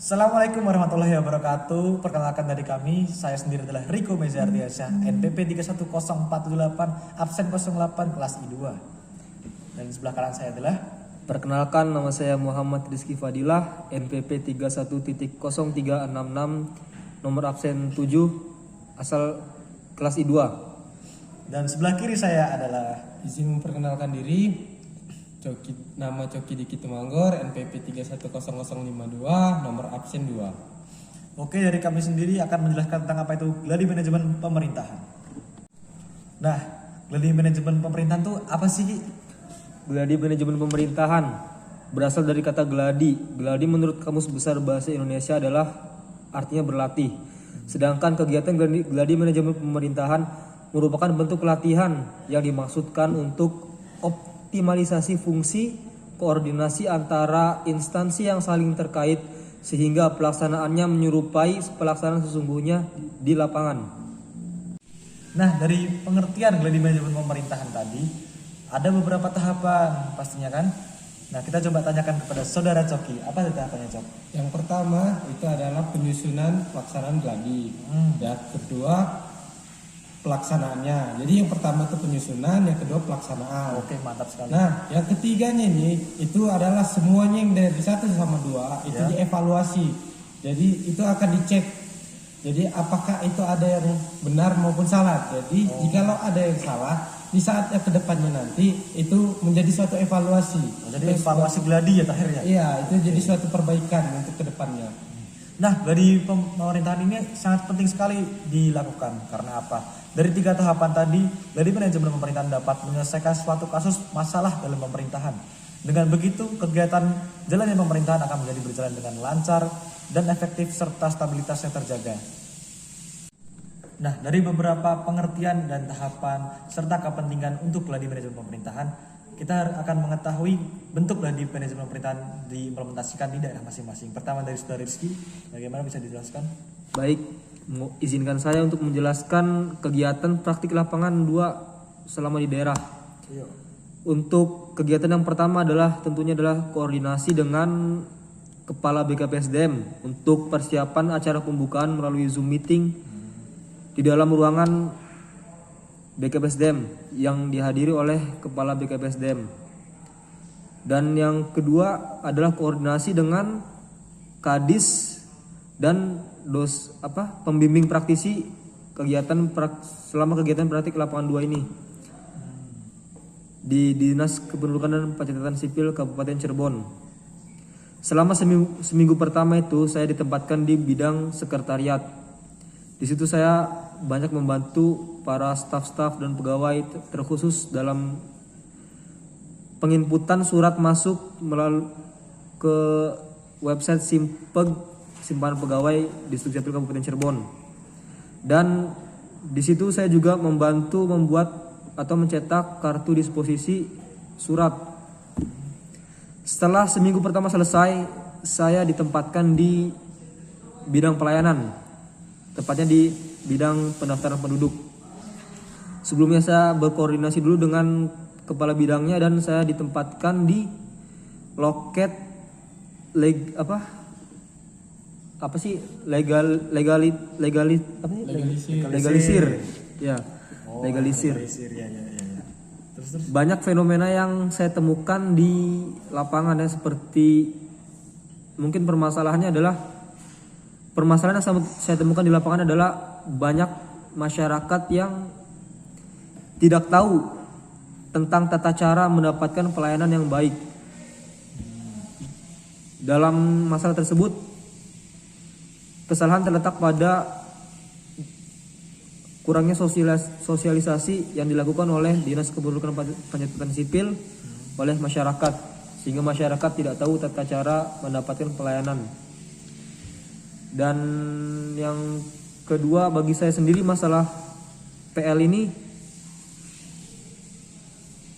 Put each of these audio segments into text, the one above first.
Assalamualaikum warahmatullahi wabarakatuh. Perkenalkan dari kami, saya sendiri adalah Riko Meza Ardiansyah, NPP 310478, absen 08 kelas I2. Dan di sebelah kanan saya adalah Perkenalkan, nama saya Muhammad Rizky Fadilah, NPP 31.0366, nomor absen 7, asal kelas I2. dan sebelah kiri saya adalah Izin memperkenalkan diri, nama Coki Diki Tumanggor, NPP 310052, nomor absen 2. Oke, dari kami sendiri akan menjelaskan tentang apa itu gladi manajemen pemerintahan. Nah, gladi manajemen pemerintahan itu apa sih, Ki? Gladi manajemen pemerintahan berasal dari kata gladi. Gladi menurut Kamus Besar Bahasa Indonesia adalah artinya berlatih. Sedangkan kegiatan gladi manajemen pemerintahan merupakan bentuk pelatihan yang dimaksudkan untuk optimalisasi fungsi koordinasi antara instansi yang saling terkait sehingga pelaksanaannya menyerupai pelaksanaan sesungguhnya di lapangan. Nah, dari pengertian gladi manajemen pemerintahan tadi, ada beberapa tahapan pastinya kan? Nah, kita coba tanyakan kepada saudara Coki, apa itu tahapannya, Cok? Yang pertama itu adalah penyusunan pelaksanaan gladi. Yang kedua pelaksanaannya. Jadi yang pertama itu penyusunan, yang kedua pelaksanaan. Oke, mantap sekali. Nah, yang ketiganya ini itu adalah semuanya yang dari 1 sama 2 itu dievaluasi. Jadi itu akan dicek. Jadi apakah itu ada yang benar maupun salah. Jadi jikalau ada yang salah, di saat yang kedepannya nanti itu menjadi suatu evaluasi. Jadi evaluasi gladi ya akhirnya. Iya, itu jadi suatu perbaikan untuk kedepannya. Nah, gladi pemerintahan ini sangat penting sekali dilakukan. Karena apa? Dari 3 tahapan tadi, gladi manajemen pemerintahan dapat menyelesaikan suatu kasus masalah dalam pemerintahan. Dengan begitu, kegiatan jalannya pemerintahan akan menjadi berjalan dengan lancar dan efektif serta stabilitasnya terjaga. Nah, dari beberapa pengertian dan tahapan serta kepentingan untuk gladi manajemen pemerintahan, kita akan mengetahui bentuk gladi manajemen pemerintahan diimplementasikan di daerah masing-masing. Pertama dari Saudara Rizky, bagaimana bisa dijelaskan? Baik, izinkan saya untuk menjelaskan kegiatan praktik lapangan 2 selama di daerah. Untuk kegiatan yang pertama tentunya adalah koordinasi dengan Kepala BKPSDM untuk persiapan acara pembukaan melalui Zoom meeting di dalam ruangan BKPSDM yang dihadiri oleh Kepala BKPSDM. Dan yang kedua adalah koordinasi dengan Kadis dan pembimbing praktisi selama kegiatan praktik lapangan 2 ini di Dinas Kependudukan dan Pencatatan Sipil Kabupaten Cirebon. Selama seminggu pertama itu saya ditempatkan di bidang sekretariat. Di situ saya banyak membantu para staf-staf dan pegawai, terkhusus dalam penginputan surat masuk melalui ke website Simpeg Simpanan Pegawai Distrik Sipil Kabupaten Cirebon. Dan di situ saya juga membantu membuat atau mencetak kartu disposisi surat. Setelah seminggu pertama selesai, saya ditempatkan di bidang pelayanan, tepatnya di bidang pendaftaran penduduk. Sebelumnya saya berkoordinasi dulu dengan kepala bidangnya dan saya ditempatkan di loket legalisir. Ya, legalisir. Ya. Terus. Banyak fenomena yang saya temukan di lapangan ya, seperti mungkin permasalahan yang saya temukan di lapangan adalah banyak masyarakat yang tidak tahu tentang tata cara mendapatkan pelayanan yang baik. Dalam masalah tersebut, kesalahan terletak pada kurangnya sosialisasi yang dilakukan oleh Dinas Kependudukan dan Pencatatan Sipil oleh masyarakat, sehingga masyarakat tidak tahu tata cara mendapatkan pelayanan. Dan yang kedua, bagi saya sendiri masalah PL ini,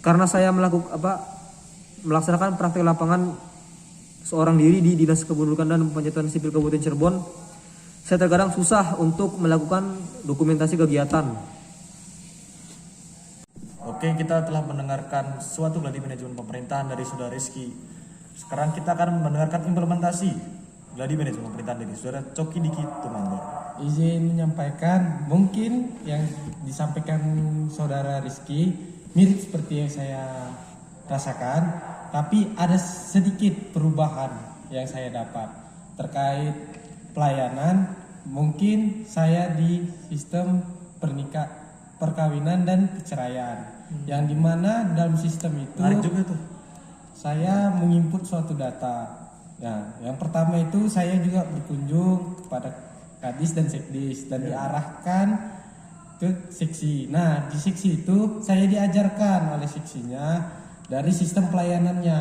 karena saya melaksanakan praktek lapangan seorang diri di Dinas Kependudukan dan Pencatatan Sipil Kabupaten Cirebon, saya terkadang susah untuk melakukan dokumentasi kegiatan. Oke, kita telah mendengarkan suatu gladi manajemen pemerintahan dari Saudara Rizky. Sekarang kita akan mendengarkan implementasi Gladi Manajemen Pemerintahan Diri, Saudara Coki Diki Tumanggar. Izin menyampaikan, mungkin yang disampaikan saudara Rizky mirip seperti yang saya rasakan, tapi ada sedikit perubahan yang saya dapat terkait pelayanan. Mungkin saya di sistem perkawinan dan perceraian, yang dimana dalam sistem itu Menarik juga tuh. saya menginput suatu data. Nah, yang pertama itu saya juga berkunjung kepada Kadis dan Sekdis dan diarahkan ke seksi. Nah, di seksi itu saya diajarkan oleh seksinya dari sistem pelayanannya.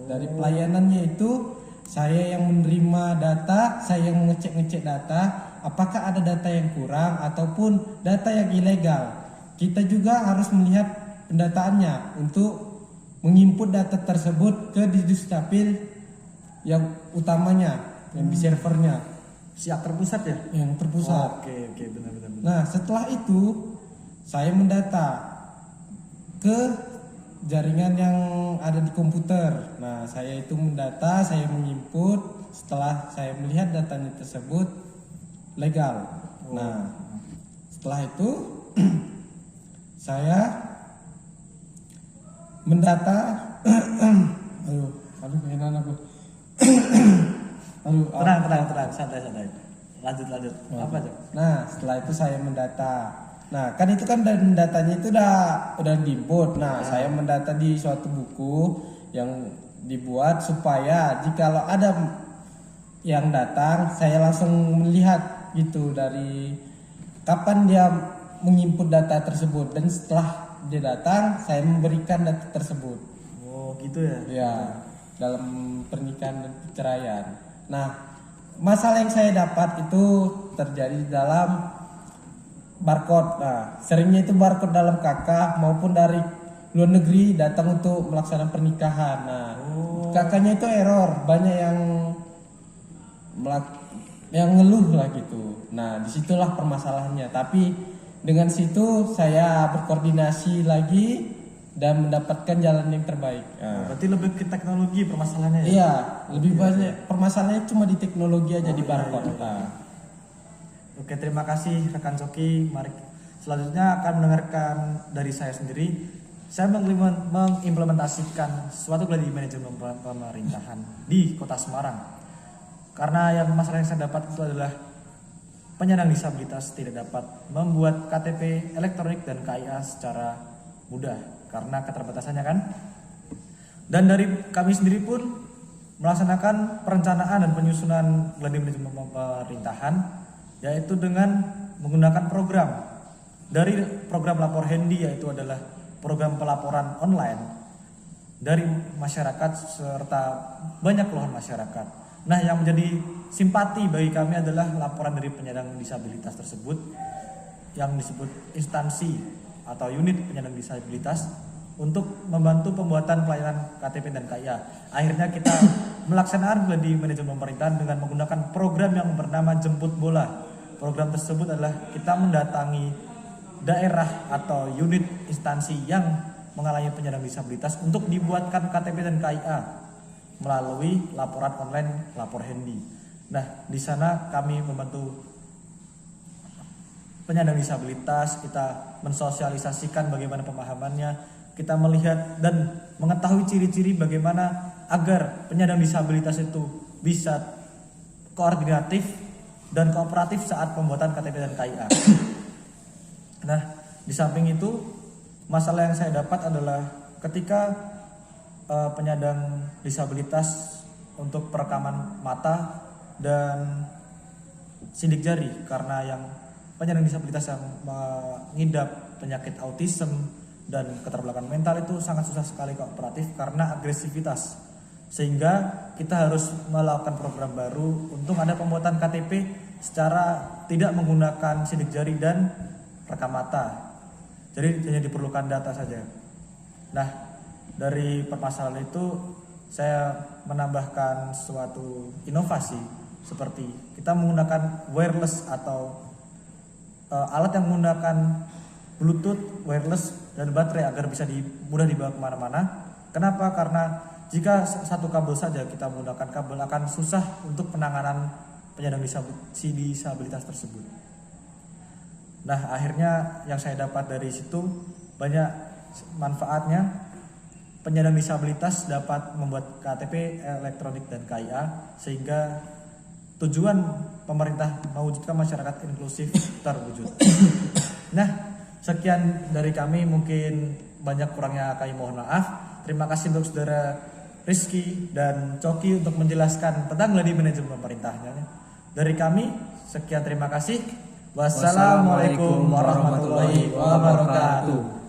Dari pelayanannya itu saya yang menerima data, saya yang mengecek-ngecek data, apakah ada data yang kurang ataupun data yang ilegal. Kita juga harus melihat pendataannya untuk menginput data tersebut ke Didukcapil yang utamanya, yang di servernya, Siap terpusat ya? yang terpusat. Oke, benar. Nah, setelah itu saya mendata ke jaringan yang ada di komputer. Nah, saya itu mendata, saya menginput. Setelah saya melihat datanya tersebut legal. Nah, setelah itu saya mendata. aduh, kehilangan aku. Tenang, santai. Lanjut. Apa aja? Nah, setelah itu saya mendata. Nah, kan itu kan dan datanya itu udah diinput. Nah, saya mendata di suatu buku yang dibuat supaya jikalau ada yang datang, saya langsung melihat gitu dari kapan dia menginput data tersebut, dan setelah dia datang, saya memberikan data tersebut. Oh, gitu ya. Ya, dalam pernikahan dan perceraian. Nah, masalah yang saya dapat itu terjadi dalam barcode. Nah, seringnya itu barcode dalam KK maupun dari luar negeri datang untuk melaksanakan pernikahan. Nah, kakaknya itu error, banyak yang ngeluh lah gitu. Nah, disitulah permasalahannya. Tapi dengan situ saya berkoordinasi lagi dan mendapatkan jalan yang terbaik. Nah, Berarti lebih ke teknologi permasalahannya ya? iya, lebih banyak permasalahannya cuma di teknologi aja, di barcode. Nah, Oke, terima kasih rekan Coki. Mari selanjutnya akan mendengarkan dari saya sendiri. Saya mengimplementasikan suatu gladi manajemen pemerintahan di Kota Semarang. Karena yang masalah yang saya dapat itu adalah penyandang disabilitas tidak dapat membuat KTP elektronik dan KIA secara mudah karena keterbatasannya kan. Dan dari kami sendiri pun melaksanakan perencanaan dan penyusunan gladi manajemen pemerintahan, yaitu dengan menggunakan program. Dari program lapor handy, yaitu adalah program pelaporan online dari masyarakat serta banyak keluhan masyarakat. Nah, yang menjadi simpati bagi kami adalah laporan dari penyandang disabilitas tersebut yang disebut instansi atau unit penyandang disabilitas untuk membantu pembuatan pelayanan KTP dan KIA. Akhirnya kita melaksanakan gladi manajemen pemerintahan dengan menggunakan program yang bernama Jemput Bola. Program tersebut adalah kita mendatangi daerah atau unit instansi yang mengalami penyandang disabilitas untuk dibuatkan KTP dan KIA melalui laporan online lapor handy. Nah, di sana kami membantu penyandang disabilitas, kita mensosialisasikan bagaimana pemahamannya, kita melihat dan mengetahui ciri-ciri bagaimana agar penyandang disabilitas itu bisa koordinatif dan kooperatif saat pembuatan KTP dan KIA. Nah, di samping itu masalah yang saya dapat adalah ketika penyandang disabilitas untuk perekaman mata dan sidik jari, karena yang penyandang disabilitas yang mengidap penyakit autism dan keterbelakangan mental itu sangat susah sekali kooperatif karena agresivitas, sehingga kita harus melakukan program baru untuk ada pembuatan KTP secara tidak menggunakan sidik jari dan rekam mata, jadi hanya diperlukan data saja. Nah, dari permasalahan itu saya menambahkan suatu inovasi seperti kita menggunakan wireless atau alat yang menggunakan Bluetooth, wireless dan baterai agar bisa mudah dibawa kemana-mana. Kenapa? Karena jika satu kabel saja kita menggunakan kabel akan susah untuk penanganan penyandang disabilitas tersebut. Nah, akhirnya yang saya dapat dari situ banyak manfaatnya. Penyandang disabilitas dapat membuat KTP elektronik dan KIA sehingga tujuan pemerintah mewujudkan masyarakat inklusif terwujud. Nah, sekian dari kami, mungkin banyak kurangnya kami mohon maaf. Terima kasih untuk saudara Rizky dan Coki untuk menjelaskan tentang gladi manajemen pemerintahnya. Dari kami, sekian terima kasih. Wassalamualaikum warahmatullahi wabarakatuh.